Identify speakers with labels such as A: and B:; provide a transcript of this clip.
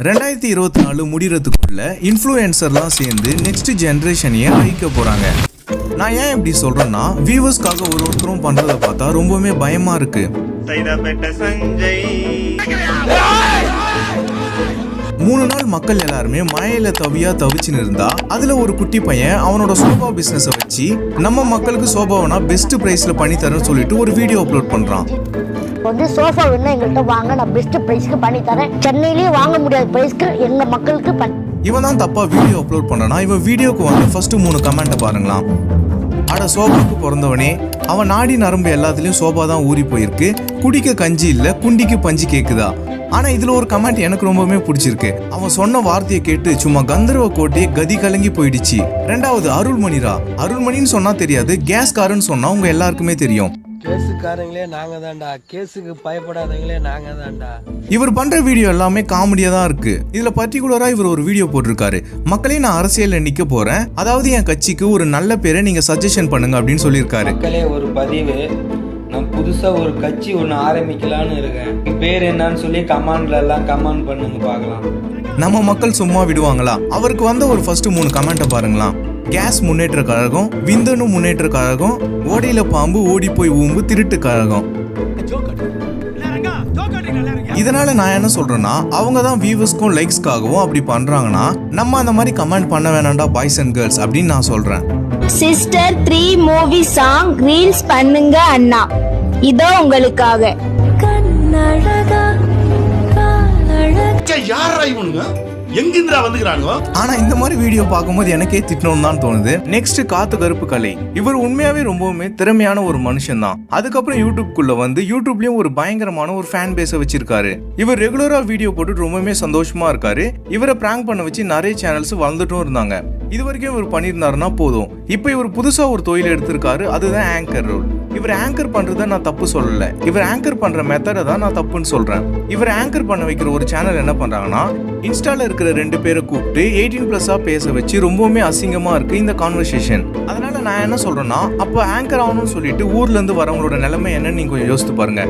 A: 2024 முடிகிறதுக்குள்ள இன்ஃப்ளூயன்சர்லாம் சேர்ந்து நெக்ஸ்ட் ஜென்ரேஷனையே அழிக்க போறாங்க. நான் ஏன் இப்படி சொல்றேன்னா, வியூவர்ஸ்க்காக ஒருத்தரும் பண்றதை பார்த்தா ரொம்பவே பயமா இருக்கு. 3 நாள் மக்கள் எல்லாருமே மழையில தவிச்சுன்னு இருந்தா, அதுல ஒரு குட்டி பையன் அவனோட சோபா பிசினஸை வச்சு நம்ம மக்களுக்கு சோபாவனா பெஸ்ட் பிரைஸ்ல பண்ணி தரேன்னு சொல்லிட்டு ஒரு வீடியோ அப்லோட் பண்றான்.
B: சோஃபா வேணும் எங்கள்கிட்ட வாங்க, நான் பெஸ்ட் பிரைஸ்க்கு பண்ணி தரேன், சென்னையிலேயே வாங்க முடியாத பிரைஸ்க்கு எங்க மக்களுக்கு
A: இவன் தான் தப்பா வீடியோ அப்லோட் பண்ணனா. இவன் வீடியோக்கு வந்து ஃபர்ஸ்ட் 3 கமெண்ட்டை பாருங்களாம். அட சோபாக்கு பிறந்தவனே, அவன் நாடி நரம்பு எல்லாத்துலயும் சோபா தான் ஊறி போயிருக்கு, குடிக்க கஞ்சி இல்ல குண்டிக்கு பஞ்சு கேக்குதா. ஆனா இதுல ஒரு கமெண்ட் எனக்கு ரொம்பவே பிடிச்சிருக்கு. அவன் சொன்ன வார்த்தையை கேட்டு சும்மா கந்தர்வ கோட்டையே கதி கலங்கி போயிடுச்சு. 2வது அருள்மணிரா. அருள்மணின்னு சொன்னா தெரியாது, கேஸ்காரன்னு சொன்னா உங்க எல்லாருக்குமே தெரியும்.
C: கேஸுக்காரங்களே நாங்க தான்டா, கேஸுக்கு பயப்படாதவங்களே நாங்க தான்டா.
A: இவர் பண்ற வீடியோ எல்லாமே காமெடியா தான் இருக்கு. இதுல பர்டிகுலரா இவர் ஒரு வீடியோ போட்டிருக்காரு. மக்களே, நான் அரசியல்ல நிக்க போறேன், அதாவது என் கட்சிக்கு ஒரு நல்ல பேரை நீங்க சஜஷன் பண்ணுங்க அப்படின்னு சொல்லியிருக்காரு.
D: மக்களே, ஒரு பதிவு, நான் புதுசா ஒரு கட்சி ஒன்று ஆரம்பிக்கலான்னு இருக்கேன், பேர் என்னன்னு சொல்லி கமெண்ட்ல எல்லாம் கமெண்ட் பண்ணுங்க பார்க்கலாம்.
A: நம்ம மக்கள் சும்மா விடுவாங்களா? அவருக்கு வந்த ஒரு ஃபர்ஸ்ட் 3 கமெண்ட்டை பாருங்களா. கேஸ் முன்னேற்ற கழகம், விந்தணு முன்னேற்ற கழகம், ஓடியில பாம்பு ஓடி போய் ஊம்பு திருட்டு கழகம். இதனால நான் என்ன சொல்றேன்னா, அவங்க தான் வியூவர்ஸ்க்கும் லைக்ஸ்க்காகவும் அப்படி பண்றாங்கன்னா, நம்ம அந்த மாதிரி கமெண்ட் பண்ண வேணாம்டா பாய்ஸ் அண்ட் கேர்ள்ஸ் அப்படின்னு நான் சொல்றேன்.
E: சிஸ்டர் 3 மூவி சாங் ரீல்ஸ் பண்ணுங்க அண்ணா, இதோ உங்களுக்காக.
F: யாரா இவனுங்க, எங்கிந்திரா வந்துக்கிறானுங்க?
A: ஆனா இந்த மாதிரி வீடியோ பார்க்கும்போது எனக்கே திட்டணும் தான் தோணுது. நெக்ஸ்ட் காத்து கருப்பு கலை. இவர் உண்மையாவே ரொம்பவுமே திறமையான ஒரு மனுஷன் தான். அதுக்கப்புறம் யூடியூப்குள்ள வந்து யூடியூப்லயும் ஒரு பயங்கரமான ஒரு ஃபேன் பேஸை வச்சிருக்காரு. இவர் ரெகுலரா வீடியோ போட்டு ரொம்பவுமே சந்தோஷமா இருக்காரு. இவரை பிராங்க் பண்ண வச்சு நிறைய சேனல்ஸ் வளர்ந்துட்டும் இருந்தாங்க. இது வரைக்கும் இவர் பண்ணியிருந்தாருன்னா போதும். இப்போ இவர் புதுசா ஒரு தொழில் எடுத்திருக்காரு, அதுதான் ஆங்கர் ரோல். இவர் ஆங்கர் பண்றத நான் தப்பு சொல்லல, இவர் ஆங்கர் பண்ற மெத்தடை தான் நான் தப்புன்னு சொல்றேன். இவர் ஆங்கர் பண்ண வைக்கிற ஒரு சேனல் என்ன பண்றாங்கன்னா, இன்ஸ்டால இருக்கிற 2 பேரை கூப்பிட்டு 18+ பேச வச்சு ரொம்பவுமே அசிங்கமா இருக்கு இந்த கான்வர்சேஷன். அதனால நான் என்ன சொல்றேன்னா, அப்போ ஆங்கர் ஆகணும்னு சொல்லிட்டு ஊர்ல இருந்து வரவங்களோட நிலைமை என்னன்னு நீங்க யோசித்து பாருங்க.